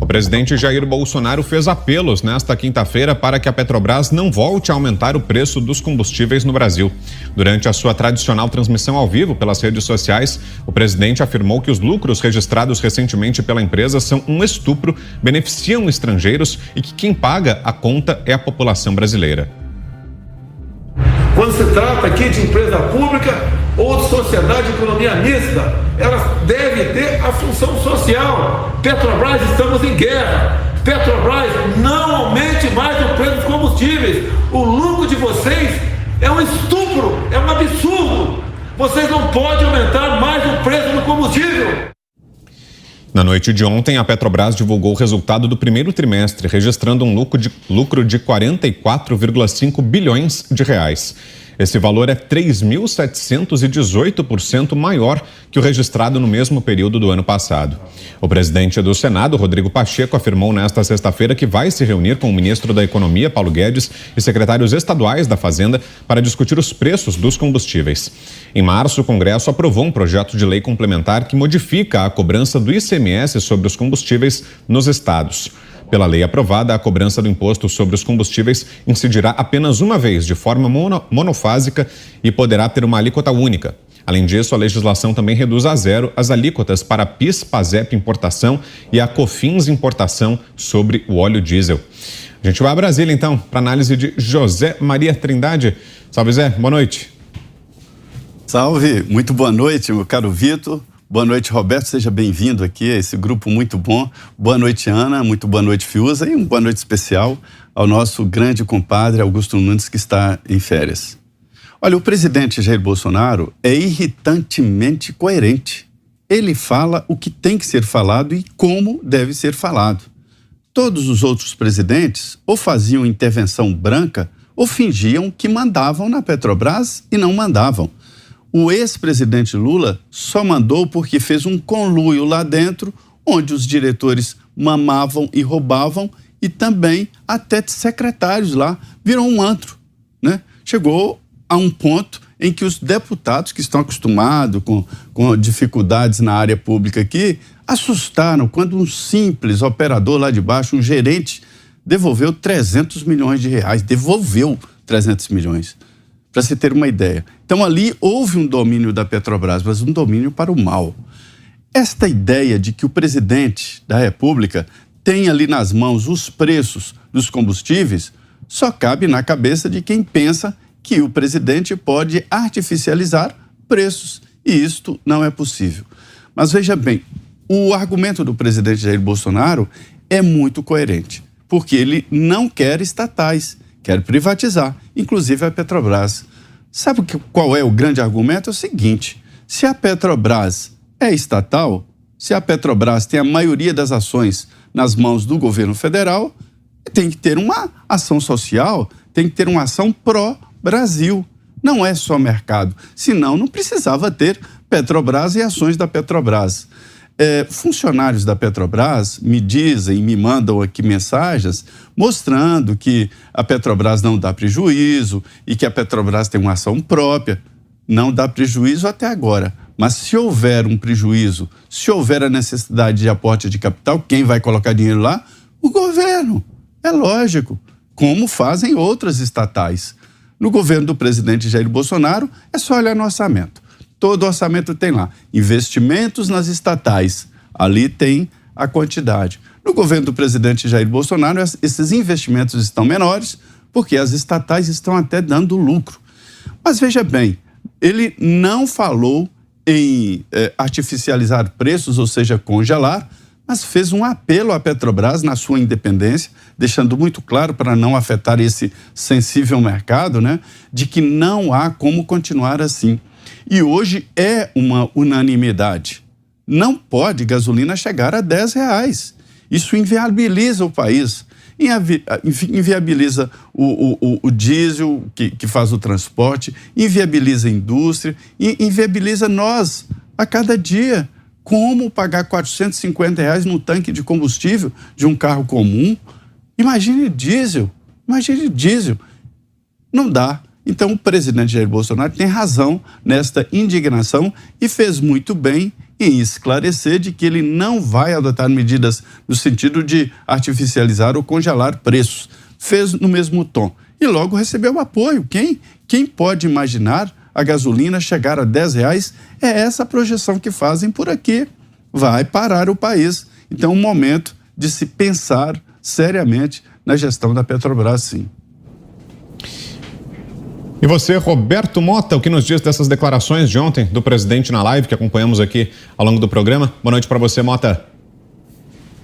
O presidente Jair Bolsonaro fez apelos nesta quinta-feira para que a Petrobras não volte a aumentar o preço dos combustíveis no Brasil. Durante a sua tradicional transmissão ao vivo pelas redes sociais, o presidente afirmou que os lucros registrados recentemente pela empresa são um estupro, beneficiam estrangeiros e que quem paga a conta é a população brasileira. Quando se trata aqui de empresa pública ou de sociedade de economia mista, ela deve ter a função social. Petrobras, estamos em guerra. Petrobras, não aumente mais o preço dos combustíveis. O lucro de vocês é um estupro, é um absurdo. Vocês não podem aumentar mais o preço do combustível. Na noite de ontem, a Petrobras divulgou o resultado do primeiro trimestre, registrando um lucro de 44,5 bilhões de reais. Esse valor é 3.718% maior que o registrado no mesmo período do ano passado. O presidente do Senado, Rodrigo Pacheco, afirmou nesta sexta-feira que vai se reunir com o ministro da Economia, Paulo Guedes, e secretários estaduais da Fazenda para discutir os preços dos combustíveis. Em março, o Congresso aprovou um projeto de lei complementar que modifica a cobrança do ICMS sobre os combustíveis nos estados. Pela lei aprovada, a cobrança do imposto sobre os combustíveis incidirá apenas uma vez, de forma monofásica, e poderá ter uma alíquota única. Além disso, a legislação também reduz a zero as alíquotas para a PIS, PASEP importação e a COFINS importação sobre o óleo diesel. A gente vai a Brasília, então, para análise de José Maria Trindade. Salve, Zé. Boa noite. Salve. Muito boa noite, meu caro Vitor. Boa noite, Roberto, seja bem-vindo aqui a esse grupo muito bom. Boa noite, Ana, muito boa noite, Fiuza, e uma boa noite especial ao nosso grande compadre Augusto Nunes, que está em férias. Olha, o presidente Jair Bolsonaro é irritantemente coerente. Ele fala o que tem que ser falado e como deve ser falado. Todos os outros presidentes ou faziam intervenção branca ou fingiam que mandavam na Petrobras e não mandavam. O ex-presidente Lula só mandou porque fez um conluio lá dentro, onde os diretores mamavam e roubavam, e também até secretários lá, virou um antro, né? Chegou a um ponto em que os deputados que estão acostumados com dificuldades na área pública aqui, assustaram quando um simples operador lá de baixo, um gerente, devolveu 300 milhões de reais, devolveu 300 milhões. Para se ter uma ideia. Então, ali houve um domínio da Petrobras, mas um domínio para o mal. Esta ideia de que o presidente da República tem ali nas mãos os preços dos combustíveis só cabe na cabeça de quem pensa que o presidente pode artificializar preços. E isto não é possível. Mas veja bem, o argumento do presidente Jair Bolsonaro é muito coerente, porque ele não quer estatais, quer privatizar, inclusive a Petrobras. Sabe qual é o grande argumento? É o seguinte: se a Petrobras é estatal, se a Petrobras tem a maioria das ações nas mãos do governo federal, tem que ter uma ação social, tem que ter uma ação pró-Brasil. Não é só mercado, senão não precisava ter Petrobras e ações da Petrobras. Funcionários da Petrobras me dizem, me mandam aqui mensagens mostrando que a Petrobras não dá prejuízo e que a Petrobras tem uma ação própria. Não dá prejuízo até agora, mas se houver um prejuízo, se houver a necessidade de aporte de capital, quem vai colocar dinheiro lá? O governo. É lógico, como fazem outras estatais. No governo do presidente Jair Bolsonaro, é só olhar no orçamento. Todo orçamento tem lá investimentos nas estatais, ali tem a quantidade. No governo do presidente Jair Bolsonaro, esses investimentos estão menores, porque as estatais estão até dando lucro. Mas veja bem, ele não falou em artificializar preços, ou seja, congelar, mas fez um apelo à Petrobras na sua independência, deixando muito claro, para não afetar esse sensível mercado, né, de que não há como continuar assim. E hoje é uma unanimidade. Não pode gasolina chegar a R$10. Isso inviabiliza o país, inviabiliza o diesel que faz o transporte, inviabiliza a indústria, inviabiliza nós a cada dia. Como pagar R$450 num tanque de combustível de um carro comum? Imagine diesel. Não dá. Então, o presidente Jair Bolsonaro tem razão nesta indignação e fez muito bem em esclarecer de que ele não vai adotar medidas no sentido de artificializar ou congelar preços. Fez no mesmo tom e logo recebeu apoio. Quem pode imaginar a gasolina chegar a R$10? É essa a projeção que fazem por aqui. Vai parar o país. Então, é um momento de se pensar seriamente na gestão da Petrobras, sim. E você, Roberto Mota, o que nos diz dessas declarações de ontem do presidente na live que acompanhamos aqui ao longo do programa? Boa noite para você, Mota.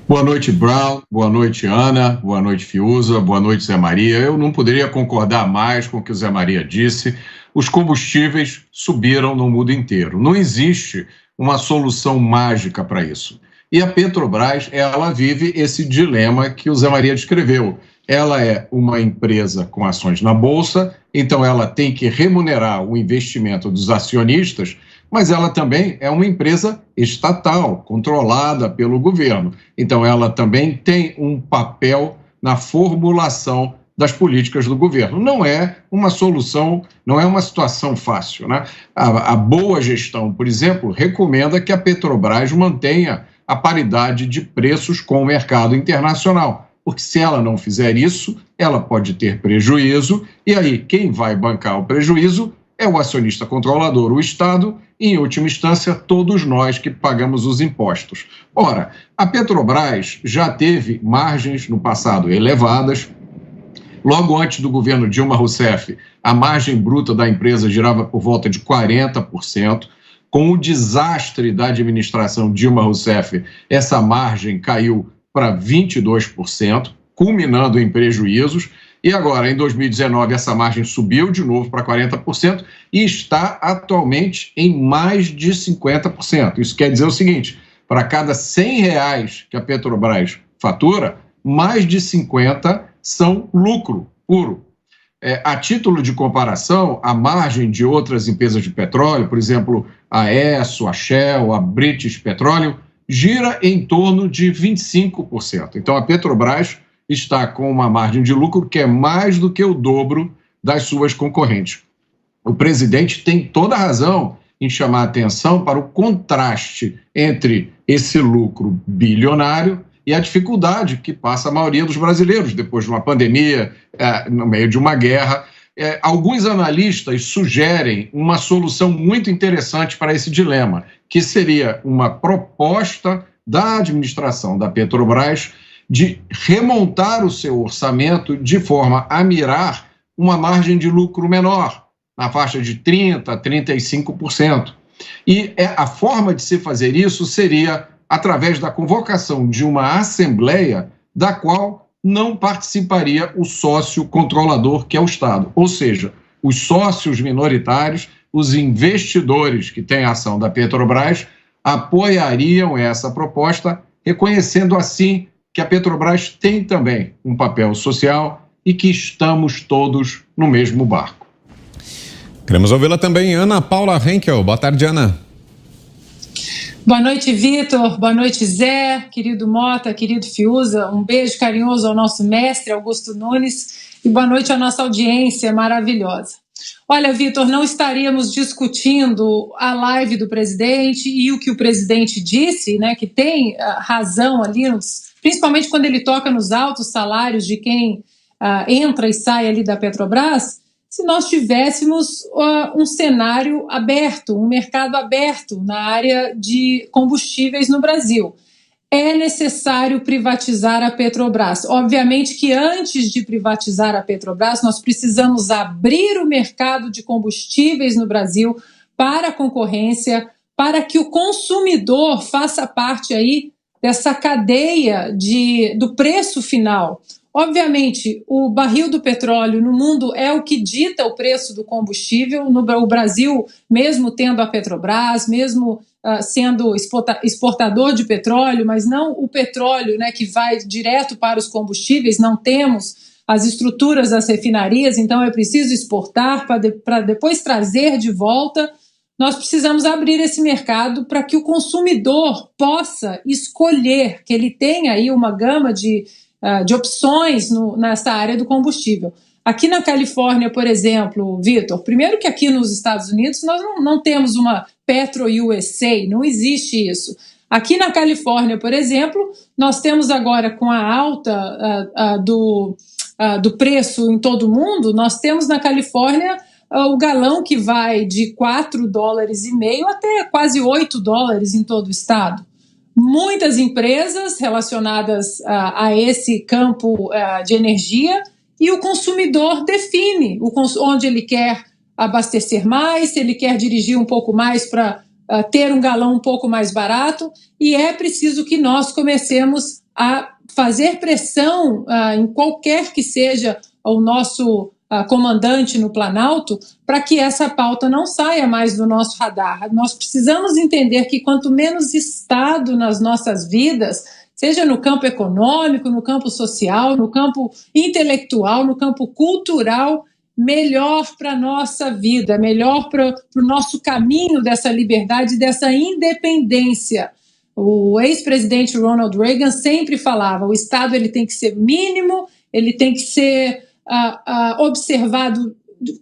Boa noite, Brown. Boa noite, Ana. Boa noite, Fiuza. Boa noite, Zé Maria. Eu não poderia concordar mais com o que o Zé Maria disse. Os combustíveis subiram no mundo inteiro. Não existe uma solução mágica para isso. E a Petrobras, ela vive esse dilema que o Zé Maria descreveu. Ela é uma empresa com ações na Bolsa, então ela tem que remunerar o investimento dos acionistas, mas ela também é uma empresa estatal, controlada pelo governo. Então ela também tem um papel na formulação das políticas do governo. Não é uma solução, não é uma situação fácil, né? A boa gestão, por exemplo, recomenda que a Petrobras mantenha a paridade de preços com o mercado internacional. Porque se ela não fizer isso, ela pode ter prejuízo, e aí quem vai bancar o prejuízo é o acionista controlador, o Estado, e em última instância todos nós que pagamos os impostos. Ora, a Petrobras já teve margens no passado elevadas. Logo antes do governo Dilma Rousseff, a margem bruta da empresa girava por volta de 40%. Com o desastre da administração Dilma Rousseff, essa margem caiu para 22%, culminando em prejuízos. E agora, em 2019, essa margem subiu de novo para 40% e está atualmente em mais de 50%. Isso quer dizer o seguinte, para cada R$100 que a Petrobras fatura, mais de 50 são lucro puro. A título de comparação, a margem de outras empresas de petróleo, por exemplo, a Esso, a Shell, a British Petroleum, gira em torno de 25%. Então, a Petrobras está com uma margem de lucro que é mais do que o dobro das suas concorrentes. O presidente tem toda a razão em chamar a atenção para o contraste entre esse lucro bilionário e a dificuldade que passa a maioria dos brasileiros depois de uma pandemia, no meio de uma guerra. Alguns analistas sugerem uma solução muito interessante para esse dilema, que seria uma proposta da administração da Petrobras de remontar o seu orçamento de forma a mirar uma margem de lucro menor, na faixa de 30% a 35%. E a forma de se fazer isso seria através da convocação de uma assembleia da qual não participaria o sócio controlador, que é o Estado. Ou seja, os sócios minoritários, os investidores que têm a ação da Petrobras, apoiariam essa proposta, reconhecendo assim que a Petrobras tem também um papel social e que estamos todos no mesmo barco. Queremos ouvi-la também, Ana Paula Henkel. Boa tarde, Ana. Boa noite, Vitor. Boa noite, Zé, querido Mota, querido Fiuza. Um beijo carinhoso ao nosso mestre, Augusto Nunes, e boa noite à nossa audiência maravilhosa. Olha, Vitor, não estaríamos discutindo a live do presidente e o que o presidente disse, né, que tem razão ali, principalmente quando ele toca nos altos salários de quem entra e sai ali da Petrobras, se nós tivéssemos um cenário aberto, um mercado aberto na área de combustíveis no Brasil. É necessário privatizar a Petrobras. Obviamente que antes de privatizar a Petrobras, nós precisamos abrir o mercado de combustíveis no Brasil para a concorrência, para que o consumidor faça parte aí dessa cadeia do preço final. Obviamente, o barril do petróleo no mundo é o que dita o preço do combustível. O Brasil, mesmo tendo a Petrobras, mesmo sendo exportador de petróleo, mas não o petróleo, né, que vai direto para os combustíveis, não temos as estruturas das refinarias, então é preciso exportar para depois trazer de volta. Nós precisamos abrir esse mercado para que o consumidor possa escolher, que ele tenha aí uma gama de opções nessa área do combustível. Aqui na Califórnia, por exemplo, Vitor, primeiro que aqui nos Estados Unidos nós não temos uma Petro USA, não existe isso. Aqui na Califórnia, por exemplo, nós temos agora com a alta do preço em todo o mundo, nós temos na Califórnia o galão que vai de $4,50 até quase $8 em todo o estado. Muitas empresas relacionadas a esse campo de energia, e o consumidor define onde ele quer abastecer mais, se ele quer dirigir um pouco mais para ter um galão um pouco mais barato, e é preciso que nós comecemos a fazer pressão em qualquer que seja o nosso comandante no Planalto, para que essa pauta não saia mais do nosso radar. Nós precisamos entender que quanto menos Estado nas nossas vidas, seja no campo econômico, no campo social, no campo intelectual, no campo cultural, melhor para a nossa vida, melhor para o nosso caminho dessa liberdade, dessa independência. O ex-presidente Ronald Reagan sempre falava, o Estado ele tem que ser mínimo, ele tem que ser observado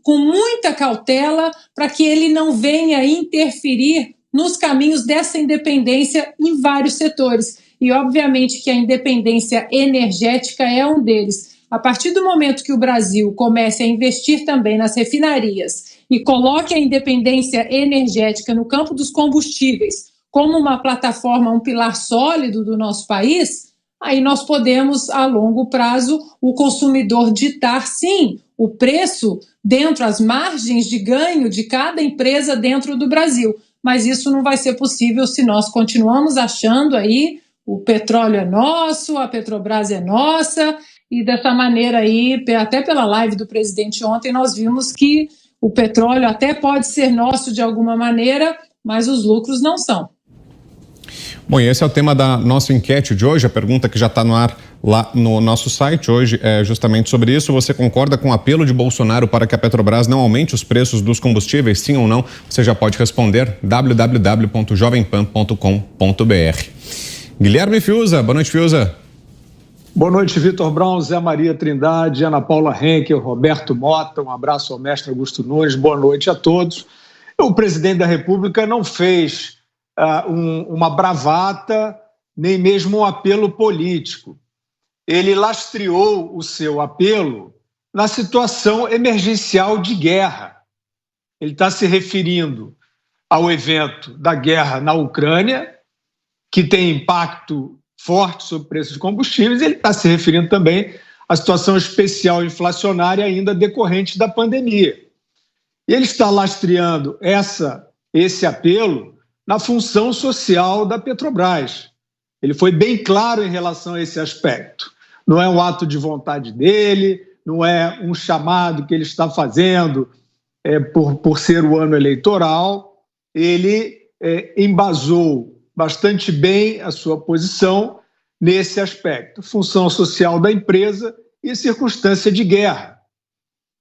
com muita cautela para que ele não venha interferir nos caminhos dessa independência em vários setores. E, obviamente, que a independência energética é um deles. A partir do momento que o Brasil comece a investir também nas refinarias e coloque a independência energética no campo dos combustíveis como uma plataforma, um pilar sólido do nosso país, aí nós podemos, a longo prazo, o consumidor ditar, sim, o preço dentro, as margens de ganho de cada empresa dentro do Brasil. Mas isso não vai ser possível se nós continuamos achando aí o petróleo é nosso, a Petrobras é nossa, e dessa maneira aí, até pela live do presidente ontem, nós vimos que o petróleo até pode ser nosso de alguma maneira, mas os lucros não são. Bom, e esse é o tema da nossa enquete de hoje. A pergunta que já está no ar lá no nosso site hoje é justamente sobre isso. Você concorda com o apelo de Bolsonaro para que a Petrobras não aumente os preços dos combustíveis, sim ou não? Você já pode responder www.jovempan.com.br. Guilherme Fiuza, boa noite, Fiuza. Boa noite, Vitor Brown, Zé Maria Trindade, Ana Paula Henkel, Roberto Mota, um abraço ao mestre Augusto Nunes, boa noite a todos. O presidente da República não fez uma bravata, nem mesmo um apelo político. Ele lastreou o seu apelo na situação emergencial de guerra. Ele está se referindo ao evento da guerra na Ucrânia, que tem impacto forte sobre o preço de combustíveis, e ele está se referindo também à situação especial inflacionária ainda decorrente da pandemia. E ele está lastreando esse apelo na função social da Petrobras. Ele foi bem claro em relação a esse aspecto. Não é um ato de vontade dele, não é um chamado que ele está fazendo por ser o ano eleitoral. Ele embasou bastante bem a sua posição nesse aspecto, função social da empresa e circunstância de guerra.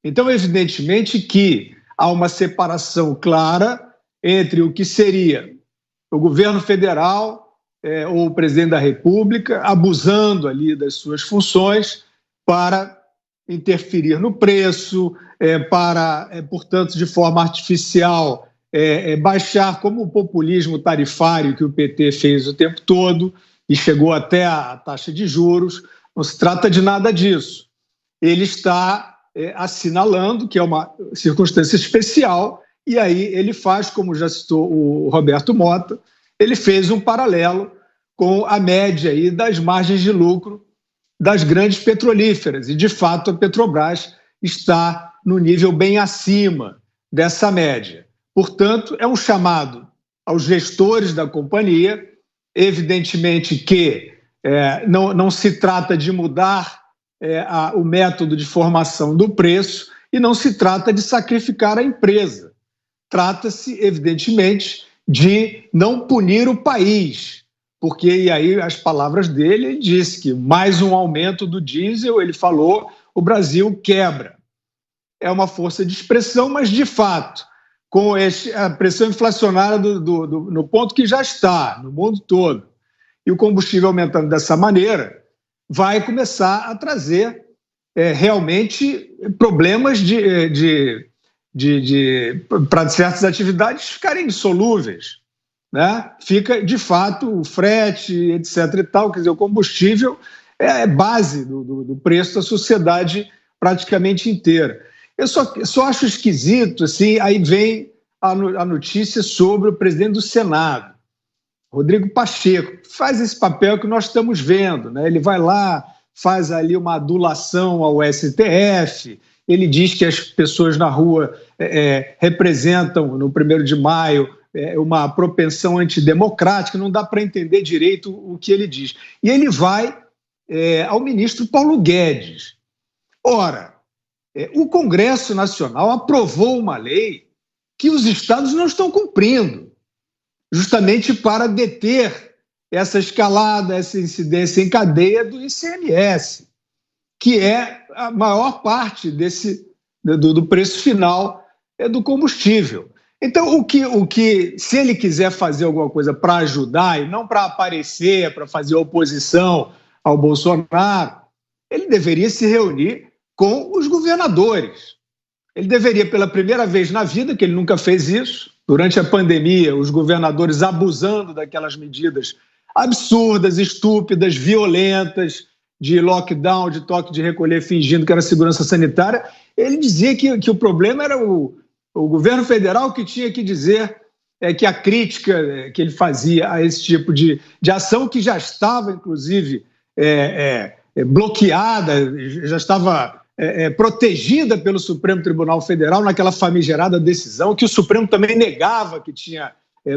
Então, evidentemente que há uma separação clara entre o que seria o governo federal ou o presidente da República abusando ali das suas funções para interferir no preço, portanto, de forma artificial, baixar, como o populismo tarifário que o PT fez o tempo todo e chegou até a taxa de juros. Não se trata de nada disso. Ele está assinalando que é uma circunstância especial e aí ele faz, como já citou o Roberto Mota, ele fez um paralelo com a média aí das margens de lucro das grandes petrolíferas e, de fato, a Petrobras está no nível bem acima dessa média. Portanto, é um chamado aos gestores da companhia, evidentemente que não se trata de mudar o método de formação do preço e não se trata de sacrificar a empresa. Trata-se, evidentemente, de não punir o país, porque, e aí as palavras dele, ele disse que mais um aumento do diesel, ele falou, o Brasil quebra. É uma força de expressão, mas, de fato, com a pressão inflacionária no ponto que já está no mundo todo, e o combustível aumentando dessa maneira, vai começar a trazer realmente problemas para certas atividades ficarem insolúveis, né? Fica, de fato, o frete, etc. e tal, quer dizer, o combustível é base do preço da sociedade praticamente inteira. Eu só acho esquisito, assim, aí vem a notícia sobre o presidente do Senado, Rodrigo Pacheco, que faz esse papel que nós estamos vendo, né? Ele vai lá, faz ali uma adulação ao STF, ele diz que as pessoas na rua representam, no 1º de maio, uma propensão antidemocrática, não dá para entender direito o que ele diz. E ele vai ao ministro Paulo Guedes. Ora, o Congresso Nacional aprovou uma lei que os estados não estão cumprindo, justamente para deter essa escalada, essa incidência em cadeia do ICMS, que é a maior parte do preço final do combustível. Então, se ele quiser fazer alguma coisa para ajudar e não para aparecer, para fazer oposição ao Bolsonaro, ele deveria se reunir com os governadores. Ele deveria, pela primeira vez na vida, que ele nunca fez isso, durante a pandemia, os governadores abusando daquelas medidas absurdas, estúpidas, violentas, de lockdown, de toque de recolher, fingindo que era segurança sanitária, ele dizia que o problema era o governo federal que tinha que dizer que a crítica que ele fazia a esse tipo de ação, que já estava, inclusive, bloqueada, já estava protegida pelo Supremo Tribunal Federal naquela famigerada decisão, que o Supremo também negava que tinha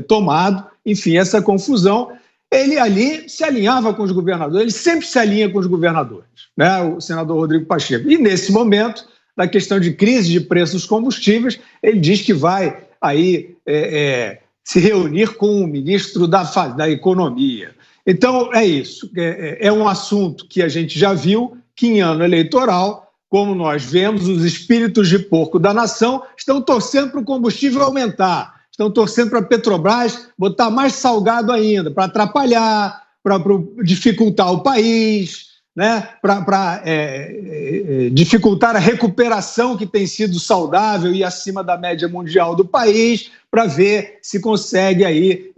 tomado. Enfim, essa confusão. Ele ali se alinhava com os governadores, ele sempre se alinha com os governadores, né? O senador Rodrigo Pacheco. E nesse momento, na questão de crise de preços dos combustíveis, ele diz que vai aí se reunir com o ministro da Economia. Então, é isso. É um assunto que a gente já viu que em ano eleitoral, como nós vemos, os espíritos de porco da nação estão torcendo para o combustível aumentar. Estão torcendo para a Petrobras botar mais salgado ainda, para atrapalhar, para dificultar o país, né? Para dificultar a recuperação que tem sido saudável e acima da média mundial do país, para ver se consegue aí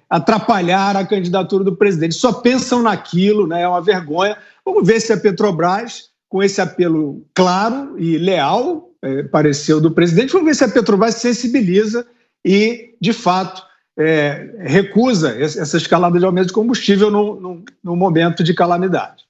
atrapalhar a candidatura do presidente. Só pensam naquilo, né? É uma vergonha. Vamos ver se a Petrobras, com esse apelo claro e leal, pareceu do presidente, vamos ver se a Petrobras se sensibiliza e, de fato, recusa essa escalada de aumento de combustível no momento de calamidade.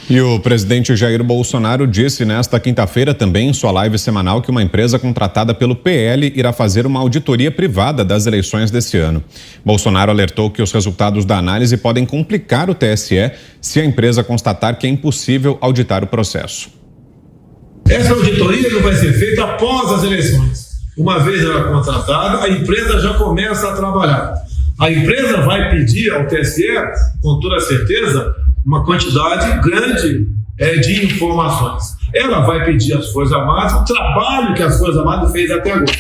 E o presidente Jair Bolsonaro disse nesta quinta-feira, também em sua live semanal, que uma empresa contratada pelo PL irá fazer uma auditoria privada das eleições desse ano. Bolsonaro alertou que os resultados da análise podem complicar o TSE se a empresa constatar que é impossível auditar o processo. Essa auditoria não vai ser feita após as eleições. Uma vez ela contratada, a empresa já começa a trabalhar. A empresa vai pedir ao TSE, com toda certeza, uma quantidade grande de informações. Ela vai pedir às Forças Armadas o trabalho que as Forças Armadas fez até agora.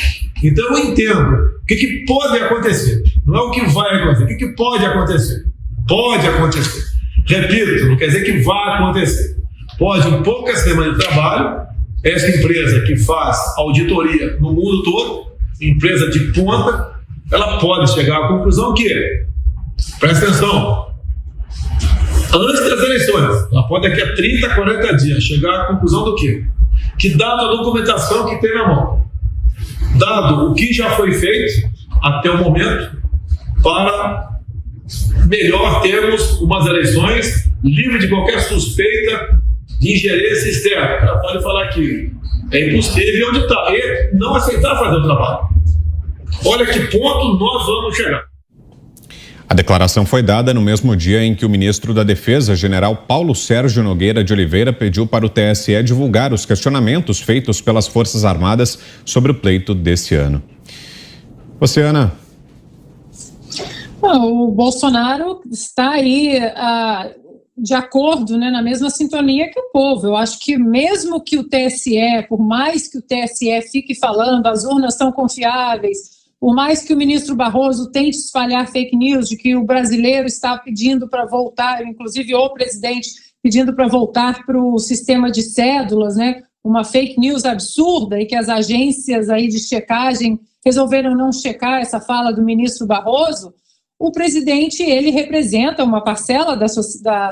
Então eu entendo o que pode acontecer. Não é o que vai acontecer, o que pode acontecer. Pode acontecer. Repito, não quer dizer que vai acontecer. Pode, em poucas semanas de trabalho, essa empresa que faz auditoria no mundo todo, empresa de ponta, ela pode chegar à conclusão que, presta atenção, antes das eleições, ela pode daqui a 30, 40 dias chegar à conclusão do quê? Que dado a documentação que tem na mão, dado o que já foi feito até o momento, para melhor termos umas eleições livres de qualquer suspeita de ingerência externa. Ela pode falar que é impossível auditar e não aceitar fazer o trabalho. Olha que ponto nós vamos chegar. A declaração foi dada no mesmo dia em que o ministro da Defesa, general Paulo Sérgio Nogueira de Oliveira, pediu para o TSE divulgar os questionamentos feitos pelas Forças Armadas sobre o pleito desse ano. Você, Ana? O Bolsonaro está aí de acordo, né, na mesma sintonia que o povo. Eu acho que mesmo que o TSE, por mais que o TSE fique falando, as urnas são confiáveis, por mais que o ministro Barroso tente espalhar fake news de que o brasileiro está pedindo para voltar, inclusive o presidente pedindo para voltar para o sistema de cédulas, né? Uma fake news absurda e que as agências aí de checagem resolveram não checar essa fala do ministro Barroso. O presidente, ele representa uma parcela da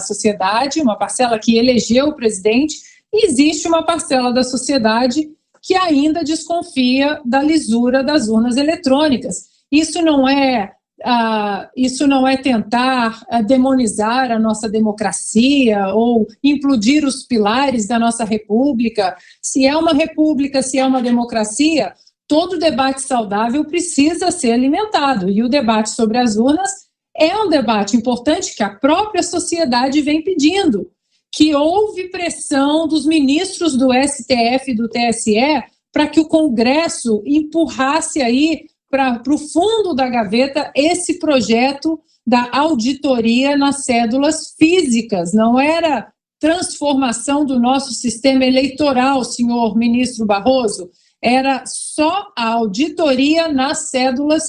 sociedade, uma parcela que elegeu o presidente, e existe uma parcela da sociedade que ainda desconfia da lisura das urnas eletrônicas. Isso não é tentar demonizar a nossa democracia ou implodir os pilares da nossa república. Se é uma república, se é uma democracia, todo debate saudável precisa ser alimentado. E o debate sobre as urnas é um debate importante que a própria sociedade vem pedindo, que houve pressão dos ministros do STF e do TSE para que o Congresso empurrasse aí para o fundo da gaveta esse projeto da auditoria nas cédulas físicas. Não era transformação do nosso sistema eleitoral, senhor ministro Barroso, era só a auditoria nas cédulas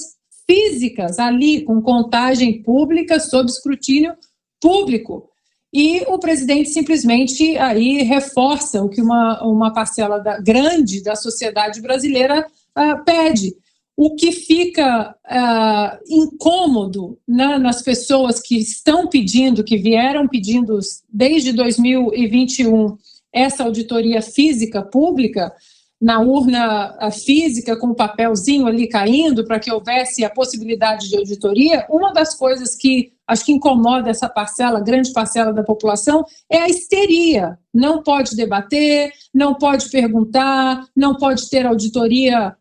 físicas, ali com contagem pública, sob escrutínio público. E o presidente simplesmente aí reforça o que uma parcela grande da sociedade brasileira pede. O que fica incômodo, né, nas pessoas que estão pedindo, que vieram pedindo desde 2021 essa auditoria física pública, na urna física, com o papelzinho ali caindo, para que houvesse a possibilidade de auditoria, uma das coisas que acho que incomoda essa parcela, grande parcela da população, é a histeria. Não pode debater, não pode perguntar, não pode ter auditoria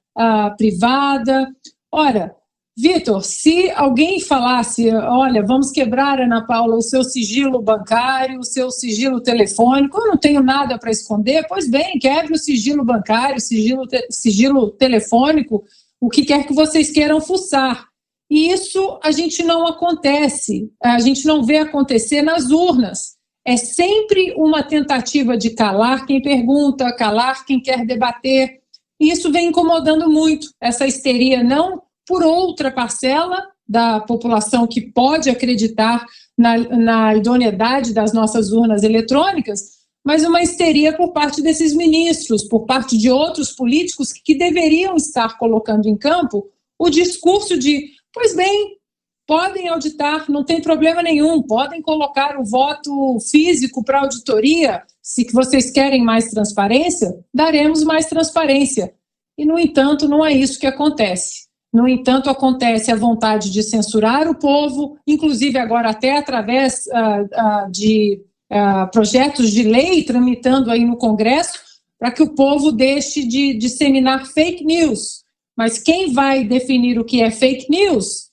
privada. Ora, Vitor, se alguém falasse, olha, vamos quebrar, Ana Paula, o seu sigilo bancário, o seu sigilo telefônico, eu não tenho nada para esconder, pois bem, quebre o sigilo bancário, sigilo telefônico, o que quer que vocês queiram fuçar. E isso a gente não vê acontecer nas urnas. É sempre uma tentativa de calar quem pergunta, calar quem quer debater. E isso vem incomodando muito, essa histeria, não por outra parcela da população que pode acreditar na idoneidade das nossas urnas eletrônicas, mas uma histeria por parte desses ministros, por parte de outros políticos que deveriam estar colocando em campo o discurso de, pois bem, podem auditar, não tem problema nenhum, podem colocar o voto físico para auditoria, se vocês querem mais transparência, daremos mais transparência. E, no entanto, não é isso que acontece. No entanto, acontece a vontade de censurar o povo, inclusive agora até através de projetos de lei tramitando aí no Congresso, para que o povo deixe de disseminar fake news. Mas quem vai definir o que é fake news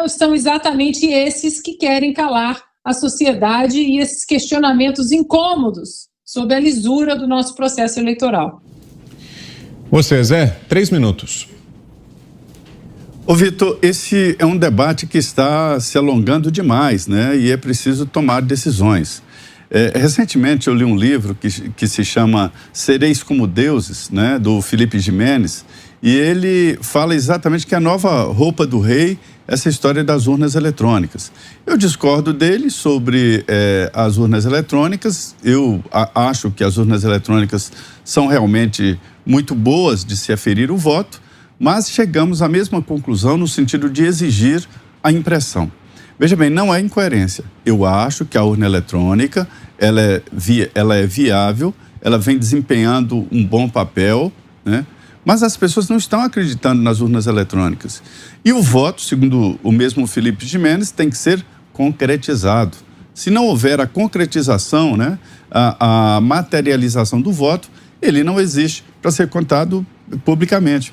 são exatamente esses que querem calar a sociedade e esses questionamentos incômodos sobre a lisura do nosso processo eleitoral. Você, Zé, 3 minutos. Ô Vitor, esse é um debate que está se alongando demais, né? E é preciso tomar decisões. Recentemente eu li um livro que se chama Sereis como Deuses, né? Do Felipe Jimenez, e ele fala exatamente que a nova roupa do rei é essa história das urnas eletrônicas. Eu discordo dele sobre as urnas eletrônicas. Eu acho que as urnas eletrônicas são realmente muito boas de se aferir o voto, mas chegamos à mesma conclusão no sentido de exigir a impressão. Veja bem, não é incoerência. Eu acho que a urna eletrônica ela é viável, ela vem desempenhando um bom papel, né? Mas as pessoas não estão acreditando nas urnas eletrônicas. E o voto, segundo o mesmo Felipe Jimenez, tem que ser concretizado. Se não houver a concretização, né, a materialização do voto, ele não existe para ser contado publicamente.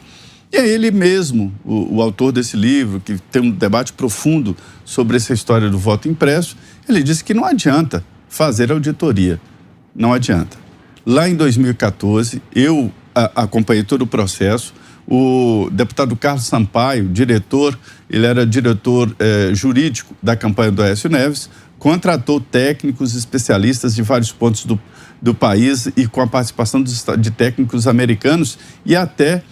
E é ele mesmo, o autor desse livro, que tem um debate profundo sobre essa história do voto impresso, ele disse que não adianta fazer auditoria. Não adianta. Lá em 2014, eu acompanhei todo o processo. O deputado Carlos Sampaio, ele era diretor jurídico da campanha do Aécio Neves, contratou técnicos especialistas de vários pontos do país e com a participação de técnicos americanos e até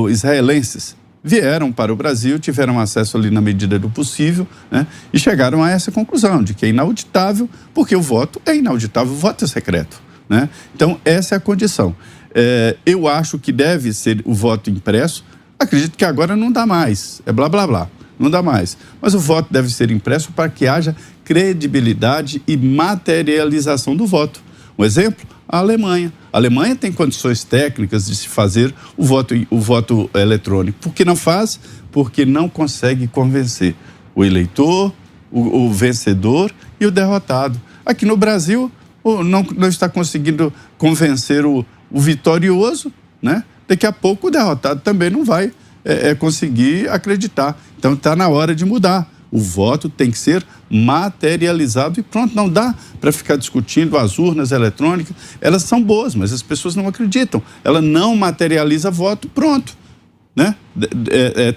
israelenses vieram para o Brasil, tiveram acesso ali na medida do possível, né, e chegaram a essa conclusão de que é inauditável, porque o voto é inauditável, o voto é secreto, né? Então, essa é a condição. Eu acho que deve ser o voto impresso. Acredito que agora não dá mais, é blá, blá, blá, não dá mais. Mas o voto deve ser impresso para que haja credibilidade e materialização do voto. Um exemplo, a Alemanha. A Alemanha tem condições técnicas de se fazer o voto eletrônico. Por que não faz? Porque não consegue convencer o eleitor, o vencedor e o derrotado. Aqui no Brasil, não está conseguindo convencer o vitorioso, né? Daqui a pouco o derrotado também não vai conseguir acreditar. Então está na hora de mudar. O voto tem que ser materializado e pronto, não dá para ficar discutindo as urnas eletrônicas. Elas são boas, mas as pessoas não acreditam. Ela não materializa voto, pronto, né?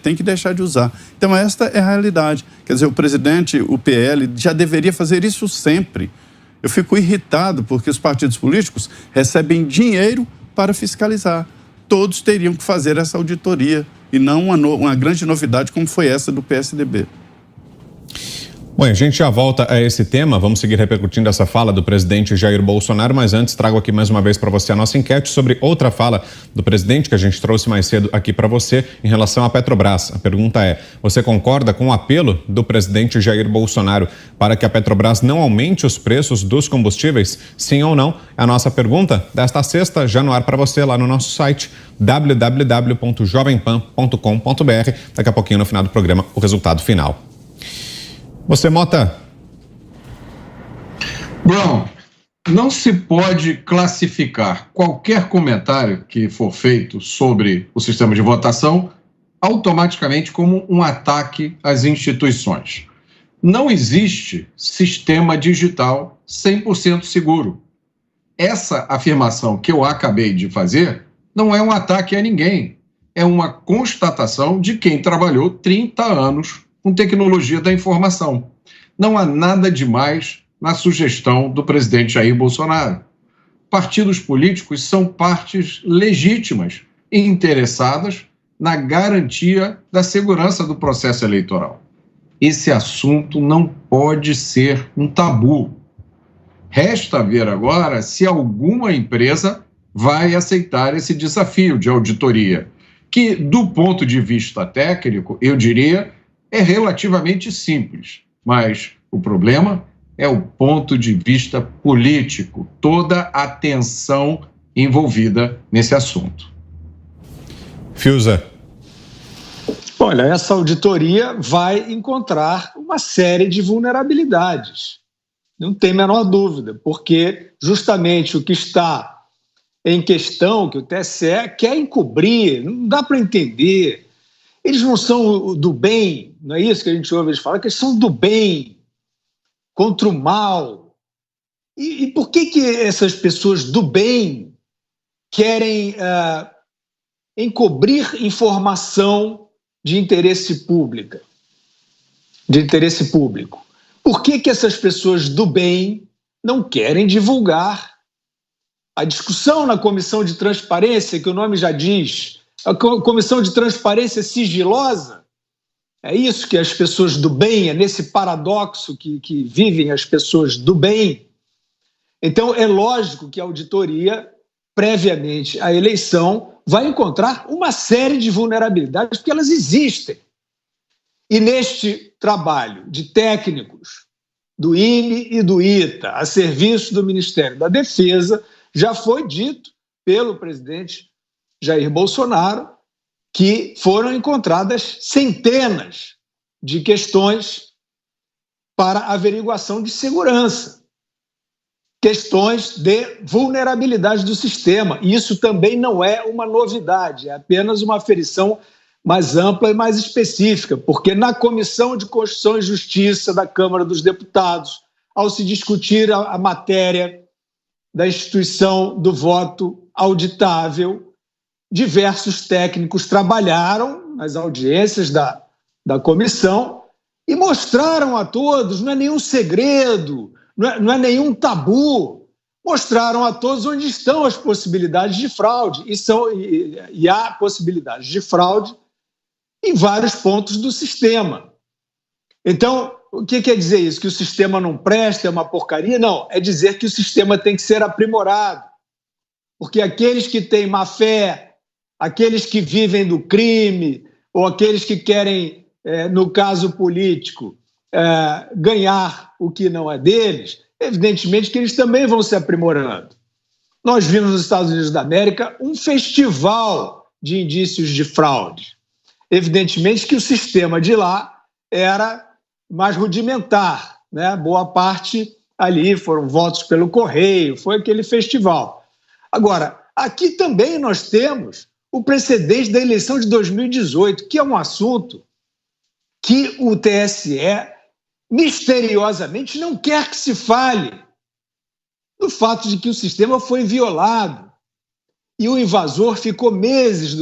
Tem que deixar de usar. Então esta é a realidade. Quer dizer, o presidente, o PL, já deveria fazer isso sempre. Eu fico irritado porque os partidos políticos recebem dinheiro para fiscalizar. Todos teriam que fazer essa auditoria e não uma grande novidade como foi essa do PSDB. Bom, a gente já volta a esse tema, vamos seguir repercutindo essa fala do presidente Jair Bolsonaro, mas antes trago aqui mais uma vez para você a nossa enquete sobre outra fala do presidente que a gente trouxe mais cedo aqui para você em relação à Petrobras. A pergunta é, você concorda com o apelo do presidente Jair Bolsonaro para que a Petrobras não aumente os preços dos combustíveis? Sim ou não? É a nossa pergunta desta sexta, já no ar para você lá no nosso site www.jovempan.com.br. Daqui a pouquinho no final do programa o resultado final. Você, Mota? Brown, não se pode classificar qualquer comentário que for feito sobre o sistema de votação automaticamente como um ataque às instituições. Não existe sistema digital 100% seguro. Essa afirmação que eu acabei de fazer não é um ataque a ninguém. É uma constatação de quem trabalhou 30 anos com tecnologia da informação. Não há nada demais na sugestão do presidente Jair Bolsonaro. Partidos políticos são partes legítimas e interessadas na garantia da segurança do processo eleitoral. Esse assunto não pode ser um tabu. Resta ver agora se alguma empresa vai aceitar esse desafio de auditoria, que, do ponto de vista técnico, eu diria, é relativamente simples, mas o problema é o ponto de vista político, toda a tensão envolvida nesse assunto. Fiuza. Olha, essa auditoria vai encontrar uma série de vulnerabilidades, não tem a menor dúvida, porque justamente o que está em questão, que o TSE quer encobrir, não dá para entender. Eles não são do bem, não é isso que a gente ouve eles falar, que eles são do bem contra o mal. E por que essas pessoas do bem querem encobrir informação de interesse público? Por que essas pessoas do bem não querem divulgar? A discussão na Comissão de Transparência, que o nome já diz, a Comissão de Transparência sigilosa, é isso que as pessoas do bem, é nesse paradoxo que vivem as pessoas do bem. Então, é lógico que a auditoria, previamente à eleição, vai encontrar uma série de vulnerabilidades, porque elas existem. E neste trabalho de técnicos do INE e do ITA, a serviço do Ministério da Defesa, já foi dito pelo presidente Jair Bolsonaro que foram encontradas centenas de questões para averiguação de segurança, questões de vulnerabilidade do sistema. E isso também não é uma novidade, é apenas uma aferição mais ampla e mais específica, porque na Comissão de Constituição e Justiça da Câmara dos Deputados, ao se discutir a matéria da instituição do voto auditável, diversos técnicos trabalharam nas audiências da comissão e mostraram a todos, não é nenhum segredo, não é nenhum tabu, mostraram a todos onde estão as possibilidades de fraude, e há possibilidades de fraude em vários pontos do sistema. Então, o que quer dizer isso? Que o sistema não presta, é uma porcaria? Não, é dizer que o sistema tem que ser aprimorado. Porque aqueles que têm má fé, aqueles que vivem do crime, ou aqueles que querem, no caso político, ganhar o que não é deles, evidentemente que eles também vão se aprimorando. Nós vimos nos Estados Unidos da América um festival de indícios de fraude. Evidentemente que o sistema de lá era mais rudimentar, né? Boa parte ali foram votos pelo correio, foi aquele festival. Agora, aqui também nós temos o precedente da eleição de 2018, que é um assunto que o TSE misteriosamente não quer que se fale, do fato de que o sistema foi violado e o invasor ficou meses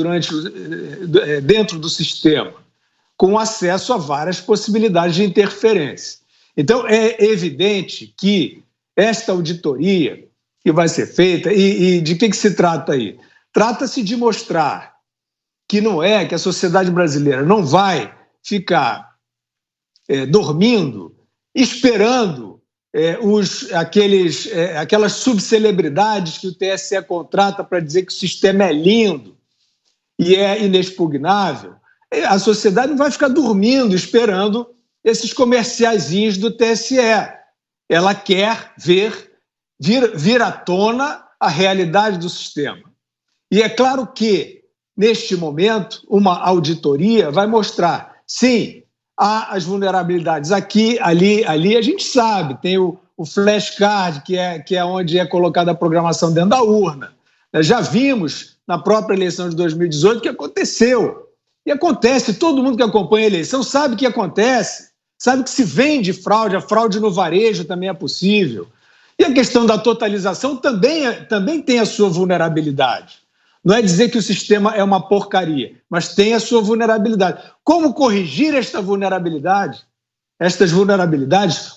dentro do sistema, com acesso a várias possibilidades de interferência. Então, é evidente que esta auditoria que vai ser feita, e de que se trata aí? Trata-se de mostrar que que a sociedade brasileira não vai ficar dormindo, esperando aquelas subcelebridades que o TSE contrata para dizer que o sistema é lindo e é inexpugnável. A sociedade não vai ficar dormindo esperando esses comerciaizinhos do TSE. Ela quer vir à tona a realidade do sistema. E é claro que, neste momento, uma auditoria vai mostrar, sim, há as vulnerabilidades aqui, ali, a gente sabe, tem o flashcard, que é onde é colocada a programação dentro da urna. Já vimos na própria eleição de 2018 que aconteceu. E acontece, todo mundo que acompanha a eleição sabe que acontece, sabe que se vende fraude, a fraude no varejo também é possível. E a questão da totalização também tem a sua vulnerabilidade. Não é dizer que o sistema é uma porcaria, mas tem a sua vulnerabilidade. Como corrigir estas vulnerabilidades?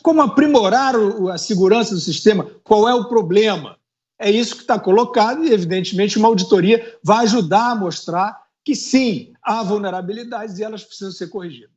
Como aprimorar a segurança do sistema? Qual é o problema? É isso que está colocado e, evidentemente, uma auditoria vai ajudar a mostrar que, sim, há vulnerabilidades e elas precisam ser corrigidas.